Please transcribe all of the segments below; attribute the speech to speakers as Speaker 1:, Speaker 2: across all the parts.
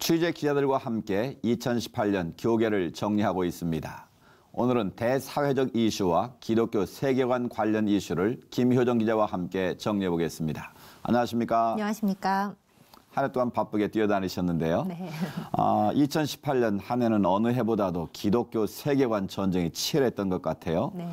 Speaker 1: 취재 기자들과 함께 2018년 교계를 정리하고 있습니다. 오늘은 대사회적 이슈와 기독교 세계관 관련 이슈를 김효정 기자와 함께 정리해 보겠습니다. 안녕하십니까?
Speaker 2: 안녕하십니까?
Speaker 1: 한 해 동안 바쁘게 뛰어다니셨는데요.
Speaker 2: 네.
Speaker 1: 2018년 한 해는 어느 해보다도 기독교 세계관 전쟁이 치열했던 것 같아요.
Speaker 2: 네.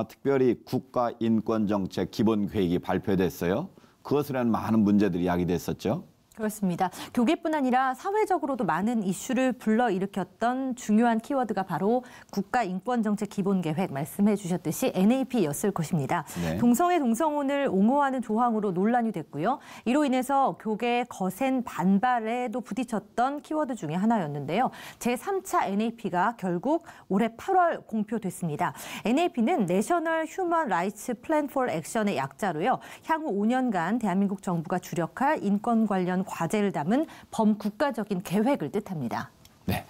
Speaker 1: 특별히 국가인권정책 기본계획이 발표됐어요. 그것으로는 많은 문제들이 야기됐었죠.
Speaker 2: 그렇습니다. 교계뿐 아니라 사회적으로도 많은 이슈를 불러일으켰던 중요한 키워드가 바로 국가인권정책 기본계획 말씀해 주셨듯이 NAP였을 것입니다.
Speaker 1: 네.
Speaker 2: 동성애 동성혼을 옹호하는 조항으로 논란이 됐고요. 이로 인해서 교계의 거센 반발에도 부딪혔던 키워드 중에 하나였는데요. 제3차 NAP가 결국 올해 8월 공표됐습니다. NAP는 National Human Rights Plan for Action의 약자로요. 향후 5년간 대한민국 정부가 주력할 인권 관련 과제를 담은 범국가적인 계획을 뜻합니다.
Speaker 1: 네,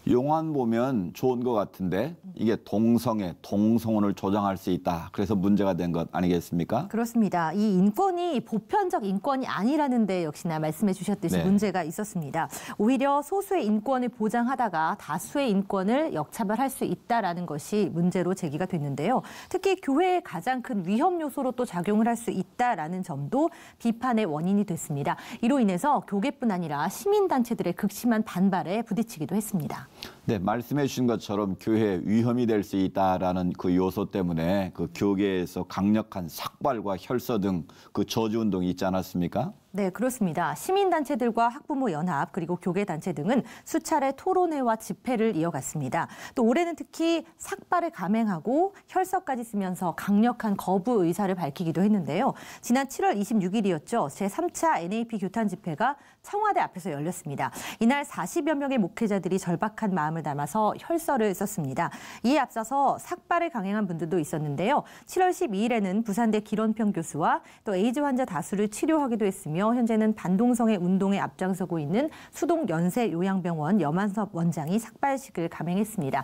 Speaker 1: 용안 보면 좋은 것 같은데 이게 동성애, 동성혼을 조장할 수 있다. 그래서 문제가 된 것 아니겠습니까?
Speaker 2: 그렇습니다. 이 인권이 보편적 인권이 아니라는 데 역시나 말씀해 주셨듯이
Speaker 1: 네.
Speaker 2: 문제가 있었습니다. 오히려 소수의 인권을 보장하다가 다수의 인권을 역차별할 수 있다라는 것이 문제로 제기가 됐는데요. 특히 교회의 가장 큰 위험 요소로 또 작용을 할 수 있다라는 점도 비판의 원인이 됐습니다. 이로 인해서 교계뿐 아니라 시민단체들의 극심한 반발에 부딪히기도 했습니다.
Speaker 1: 네, 말씀해 주신 것처럼 교회에 위험이 될 수 있다라는 그 요소 때문에 그 교계에서 강력한 삭발과 혈서 등 그 저주 운동이 있지 않았습니까?
Speaker 2: 네, 그렇습니다. 시민단체들과 학부모 연합 그리고 교계단체 등은 수차례 토론회와 집회를 이어갔습니다. 또 올해는 특히 삭발을 감행하고 혈서까지 쓰면서 강력한 거부 의사를 밝히기도 했는데요. 지난 7월 26일이었죠. 제3차 NAP 규탄 집회가 청와대 앞에서 열렸습니다. 이날 40여 명의 목회자들이 절박한 마음을 담아서 혈서를 썼습니다. 이에 앞서서 삭발을 강행한 분들도 있었는데요. 7월 12일에는 부산대 기론평 교수와 또 에이즈 환자 다수를 치료하기도 했으며 현재는 반동성애 운동에 앞장서고 있는 수동 연세 요양병원 염한섭 원장이 삭발식을 감행했습니다.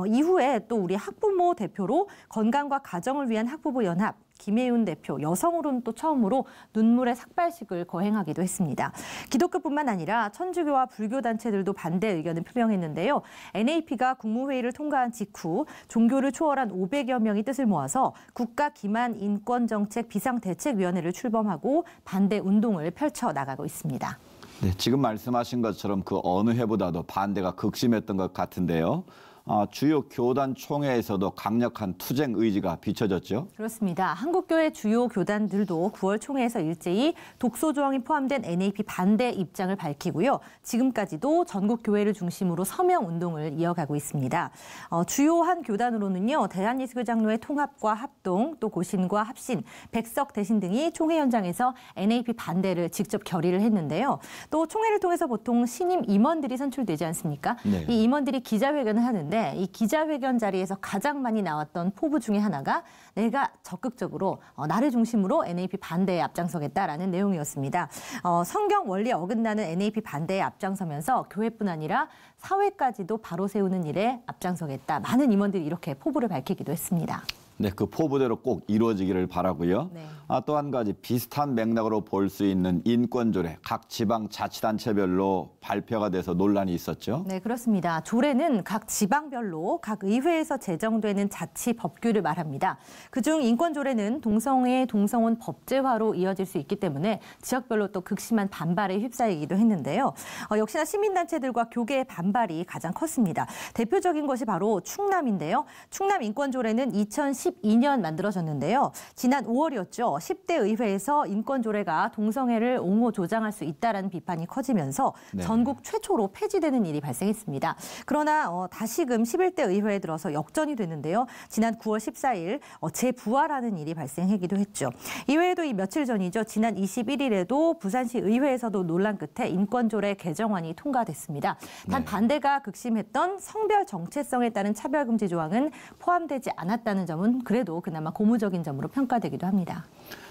Speaker 2: 이후에 또 우리 학부모 대표로 건강과 가정을 위한 학부모 연합 김혜윤 대표, 여성으로는 또 처음으로 눈물의 삭발식을 거행하기도 했습니다. 기독교뿐만 아니라 천주교와 불교 단체들도 반대 의견을 표명했는데요. NAP가 국무회의를 통과한 직후 종교를 초월한 500여 명이 뜻을 모아서 국가기만인권정책 비상대책위원회를 출범하고 반대 운동을 펼쳐나가고 있습니다.
Speaker 1: 네, 지금 말씀하신 것처럼 그 어느 해보다도 반대가 극심했던 것 같은데요. 주요 교단 총회에서도 강력한 투쟁 의지가 비춰졌죠.
Speaker 2: 그렇습니다. 한국교회 주요 교단들도 9월 총회에서 일제히 독소 조항이 포함된 NAP 반대 입장을 밝히고요. 지금까지도 전국 교회를 중심으로 서명 운동을 이어가고 있습니다. 주요한 교단으로는요. 대한예수교 장로회 통합과 합동, 또 고신과 합신, 백석 대신 등이 총회 현장에서 NAP 반대를 직접 결의를 했는데요. 또 총회를 통해서 보통 신임 임원들이 선출되지 않습니까? 네. 이 임원들이 기자회견을 하는데 이 기자회견 자리에서 가장 많이 나왔던 포부 중에 하나가 내가 적극적으로 나를 중심으로 NAP 반대에 앞장서겠다라는 내용이었습니다. 성경 원리에 어긋나는 NAP 반대에 앞장서면서 교회뿐 아니라 사회까지도 바로 세우는 일에 앞장서겠다. 많은 임원들이 이렇게 포부를 밝히기도 했습니다.
Speaker 1: 네, 그 포부대로 꼭 이루어지기를 바라고요.
Speaker 2: 네.
Speaker 1: 또 한 가지 비슷한 맥락으로 볼 수 있는 인권조례, 각 지방자치단체별로 발표가 돼서 논란이 있었죠.
Speaker 2: 네, 그렇습니다. 조례는 각 지방별로 각 의회에서 제정되는 자치 법규를 말합니다. 그중 인권조례는 동성애, 동성혼 법제화로 이어질 수 있기 때문에 지역별로 또 극심한 반발에 휩싸이기도 했는데요. 역시나 시민단체들과 교계의 반발이 가장 컸습니다. 대표적인 것이 바로 충남인데요. 충남 인권조례는 2012년 만들어졌는데요. 지난 5월이었죠. 10대 의회에서 인권조례가 동성애를 옹호 조장할 수 있다는 비판이 커지면서
Speaker 1: 네.
Speaker 2: 전국 최초로 폐지되는 일이 발생했습니다. 그러나 다시금 11대 의회에 들어서 역전이 됐는데요. 지난 9월 14일 재부활하는 일이 발생하기도 했죠. 이외에도 이 며칠 전이죠. 지난 21일에도 부산시 의회에서도 논란 끝에 인권조례 개정안이 통과됐습니다. 단
Speaker 1: 네.
Speaker 2: 반대가 극심했던 성별 정체성에 따른 차별금지 조항은 포함되지 않았다는 점은 그래도 그나마 고무적인 점으로 평가되기도 합니다.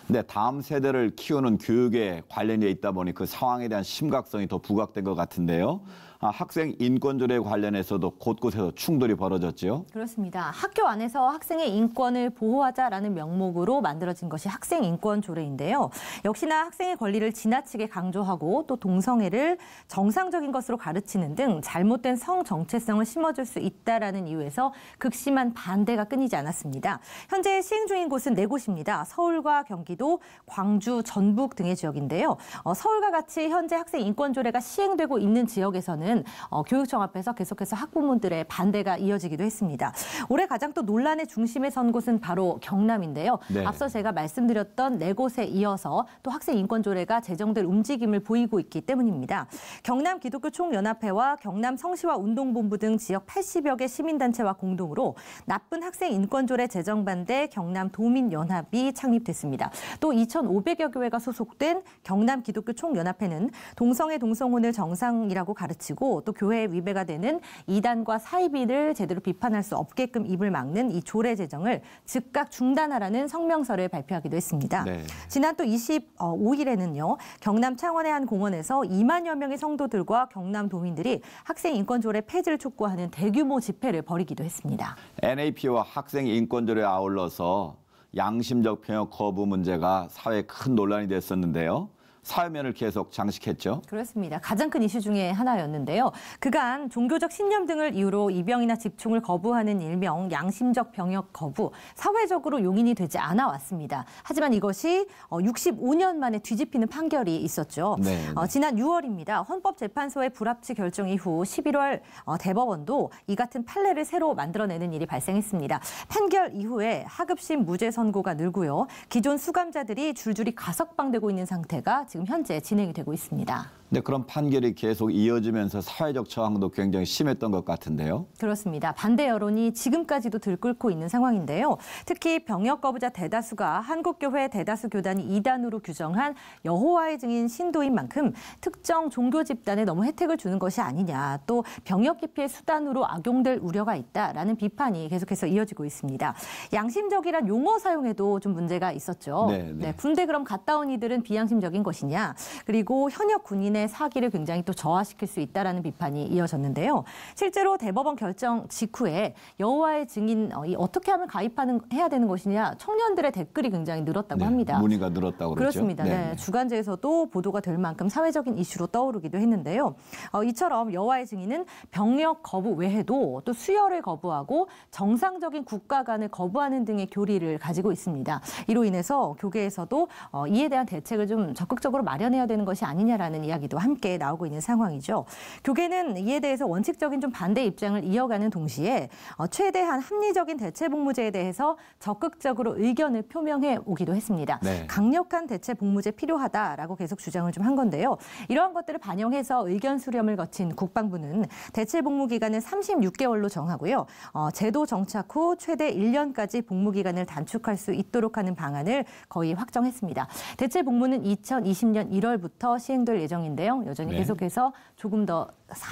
Speaker 1: 네, 다음 세대를 키우는 교육에 관련이 있다 보니 그 상황에 대한 심각성이 더 부각된 것 같은데요. 학생 인권조례 관련해서도 곳곳에서 충돌이 벌어졌죠.
Speaker 2: 그렇습니다. 학교 안에서 학생의 인권을 보호하자라는 명목으로 만들어진 것이 학생 인권조례인데요. 역시나 학생의 권리를 지나치게 강조하고 또 동성애를 정상적인 것으로 가르치는 등 잘못된 성 정체성을 심어줄 수 있다라는 이유에서 극심한 반대가 끊이지 않았습니다. 현재 시행 중인 곳은 4곳입니다. 서울과 경기도, 광주, 전북 등의 지역인데요. 서울과 같이 현재 학생 인권조례가 시행되고 있는 지역에서는 교육청 앞에서 계속해서 학부모들의 반대가 이어지기도 했습니다. 올해 가장 또 논란의 중심에 선 곳은 바로 경남인데요.
Speaker 1: 네.
Speaker 2: 앞서 제가 말씀드렸던 4곳에 이어서 또 학생 인권조례가 제정될 움직임을 보이고 있기 때문입니다. 경남 기독교 총연합회와 경남 성시와 운동본부 등 지역 80여 개 시민단체와 공동으로 나쁜 학생 인권조례 제정 반대 경남 도민연합이 창립됐습니다. 또 2,500여 교회가 소속된 경남 기독교 총연합회는 동성애 동성혼을 정상이라고 가르치고 또 교회에 위배가 되는 이단과 사이비를 제대로 비판할 수 없게끔 입을 막는 이 조례 제정을 즉각 중단하라는 성명서를 발표하기도 했습니다.
Speaker 1: 네.
Speaker 2: 지난 또 25일에는요. 경남 창원의 한 공원에서 2만여 명의 성도들과 경남 도민들이 학생 인권조례 폐지를 촉구하는 대규모 집회를 벌이기도 했습니다.
Speaker 1: NAP와 학생 인권조례에 아울러서 양심적 병역 거부 문제가 사회에 큰 논란이 됐었는데요. 사회면을 계속 장식했죠.
Speaker 2: 그렇습니다. 가장 큰 이슈 중에 하나였는데요. 그간 종교적 신념 등을 이유로 입영이나 집총을 거부하는 일명 양심적 병역 거부, 사회적으로 용인이 되지 않아 왔습니다. 하지만 이것이 65년 만에 뒤집히는 판결이 있었죠.
Speaker 1: 네.
Speaker 2: 지난 6월입니다. 헌법재판소의 불합치 결정 이후 11월 대법원도 이 같은 판례를 새로 만들어내는 일이 발생했습니다. 판결 이후에 하급심 무죄 선고가 늘고요. 기존 수감자들이 줄줄이 가석방되고 있는 상태가 지금 현재 진행이 되고 있습니다.
Speaker 1: 네, 그런 판결이 계속 이어지면서 사회적 저항도 굉장히 심했던 것 같은데요.
Speaker 2: 그렇습니다. 반대 여론이 지금까지도 들끓고 있는 상황인데요. 특히 병역 거부자 대다수가 한국교회 대다수 교단이 이단으로 규정한 여호와의 증인 신도인 만큼 특정 종교 집단에 너무 혜택을 주는 것이 아니냐, 또 병역 기피의 수단으로 악용될 우려가 있다라는 비판이 계속해서 이어지고 있습니다. 양심적이란 용어 사용에도 좀 문제가 있었죠. 네, 군대 그럼 갔다 온 이들은 비양심적인 것이냐, 그리고 현역 군인의 사기를 굉장히 또 저하시킬 수 있다라는 비판이 이어졌는데요. 실제로 대법원 결정 직후에 여호와의 증인 어떻게 하면 해야 되는 것이냐, 청년들의 댓글이 굉장히 늘었다고 합니다.
Speaker 1: 문의가 늘었다고 그러죠.
Speaker 2: 그렇습니다. 네. 주간지에서도 보도가 될 만큼 사회적인 이슈로 떠오르기도 했는데요. 이처럼 여호와의 증인은 병역 거부 외에도 또 수혈을 거부하고 정상적인 국가관을 거부하는 등의 교리를 가지고 있습니다. 이로 인해서 교계에서도 이에 대한 대책을 좀 적극적으로 마련해야 되는 것이 아니냐라는 이야기도 함께 나오고 있는 상황이죠. 교계는 이에 대해서 원칙적인 좀 반대 입장을 이어가는 동시에 최대한 합리적인 대체 복무제에 대해서 적극적으로 의견을 표명해 오기도 했습니다.
Speaker 1: 네.
Speaker 2: 강력한 대체 복무제 필요하다라고 계속 주장을 좀 한 건데요. 이러한 것들을 반영해서 의견 수렴을 거친 국방부는 대체 복무 기간을 36개월로 정하고요. 제도 정착 후 최대 1년까지 복무 기간을 단축할 수 있도록 하는 방안을 거의 확정했습니다. 대체 복무는 2020년 1월부터 시행될 예정인데요. 여전히 계속해서 조금 더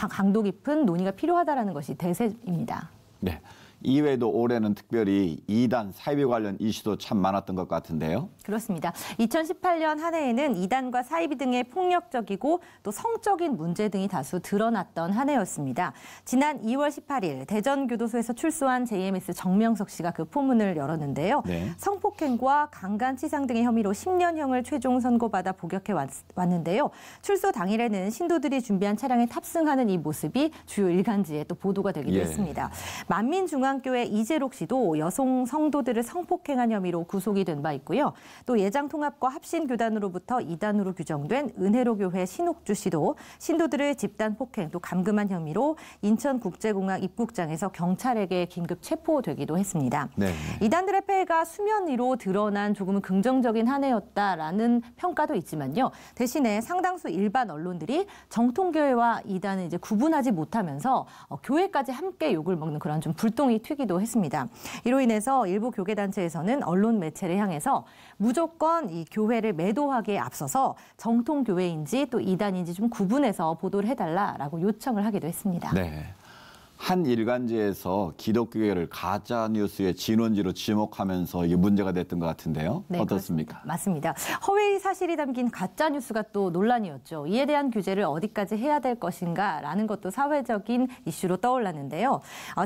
Speaker 2: 강도 깊은 논의가 필요하다라는 것이 대세입니다.
Speaker 1: 네. 이외에도 올해는 특별히 이단 사이비 관련 이슈도 참 많았던 것 같은데요.
Speaker 2: 그렇습니다. 2018년 한 해에는 이단과 사이비 등의 폭력적이고 또 성적인 문제 등이 다수 드러났던 한 해였습니다. 지난 2월 18일 대전교도소에서 출소한 JMS 정명석 씨가 그 포문을 열었는데요.
Speaker 1: 네.
Speaker 2: 성폭행과 강간치상 등의 혐의로 10년형을 최종 선고받아 복역해 왔는데요. 출소 당일에는 신도들이 준비한 차량에 탑승하는 이 모습이 주요 일간지에 또 보도가 되기도 했습니다. 만민중앙교회 이재록 씨도 여성 성도들을 성폭행한 혐의로 구속이 된 바 있고요. 또 예장통합과 합신교단으로부터 이단으로 규정된 은혜로교회 신옥주 씨도 신도들을 집단 폭행 또 감금한 혐의로 인천국제공항 입국장에서 경찰에게 긴급 체포되기도 했습니다.
Speaker 1: 네.
Speaker 2: 이단들의 폐해가 수면 위로 드러난 조금은 긍정적인 한 해였다라는 평가도 있지만요. 대신에 상당수 일반 언론들이 정통교회와 이단을 이제 구분하지 못하면서 교회까지 함께 욕을 먹는 그런 좀 불똥이 튀기도 했습니다. 이로 인해서 일부 교계단체에서는 언론 매체를 향해서 무조건 이 교회를 매도하기에 앞서서 정통교회인지 또 이단인지 좀 구분해서 보도를 해달라라고 요청을 하기도 했습니다.
Speaker 1: 네. 한 일간지에서 기독교계를 가짜 뉴스의 진원지로 지목하면서 이게 문제가 됐던 것 같은데요.
Speaker 2: 네,
Speaker 1: 어떻습니까?
Speaker 2: 그렇습니다. 맞습니다. 허위 사실이 담긴 가짜 뉴스가 또 논란이었죠. 이에 대한 규제를 어디까지 해야 될 것인가라는 것도 사회적인 이슈로 떠올랐는데요.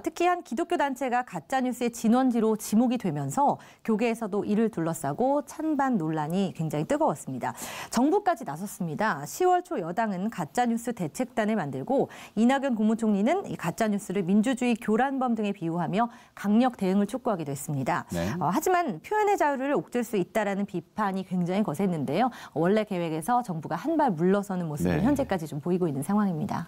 Speaker 2: 특히 한 기독교 단체가 가짜 뉴스의 진원지로 지목이 되면서 교계에서도 이를 둘러싸고 찬반 논란이 굉장히 뜨거웠습니다. 정부까지 나섰습니다. 10월 초 여당은 가짜 뉴스 대책단을 만들고 이낙연 국무총리는 이 가짜 뉴스를 민주주의 교란범 등에 비유하며 강력 대응을 촉구하기도 했습니다.
Speaker 1: 네.
Speaker 2: 하지만 표현의 자유를 옥죄 수 있다라는 비판이 굉장히 거셌는데요. 원래 계획에서 정부가 한 발 물러서는 모습을
Speaker 1: 네.
Speaker 2: 현재까지 좀 보이고 있는 상황입니다.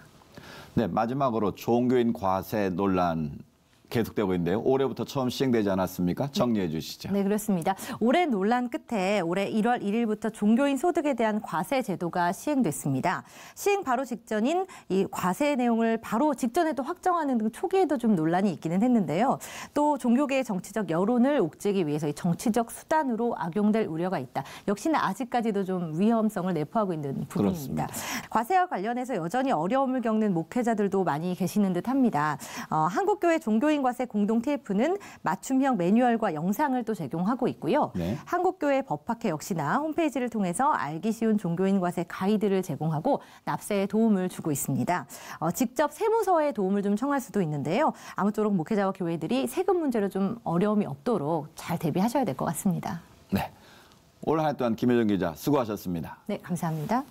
Speaker 1: 네, 마지막으로 종교인 과세 논란 계속되고 있는데요. 올해부터 처음 시행되지 않았습니까? 정리해 주시죠.
Speaker 2: 네, 그렇습니다. 올해 논란 끝에 올해 1월 1일부터 종교인 소득에 대한 과세 제도가 시행됐습니다. 시행 바로 직전인 이 과세 내용을 바로 직전에도 확정하는 등 초기에도 좀 논란이 있기는 했는데요. 또 종교계의 정치적 여론을 옥죄기 위해서 이 정치적 수단으로 악용될 우려가 있다. 역시나 아직까지도 좀 위험성을 내포하고 있는 부분입니다.
Speaker 1: 그렇습니다.
Speaker 2: 과세와 관련해서 여전히 어려움을 겪는 목회자들도 많이 계시는 듯합니다. 한국교회 종교인 과세 공동 TF는 맞춤형 매뉴얼과 영상을 또 제공하고 있고요.
Speaker 1: 네.
Speaker 2: 한국교회 법학회 역시나 홈페이지를 통해서 알기 쉬운 종교인 과세 가이드를 제공하고 납세에 도움을 주고 있습니다. 직접 세무서에 도움을 좀 청할 수도 있는데요. 아무쪼록 목회자와 교회들이 세금 문제로 좀 어려움이 없도록 잘 대비하셔야 될 것 같습니다.
Speaker 1: 네, 올 한 해 동안 김효정 기자 수고하셨습니다.
Speaker 2: 네, 감사합니다.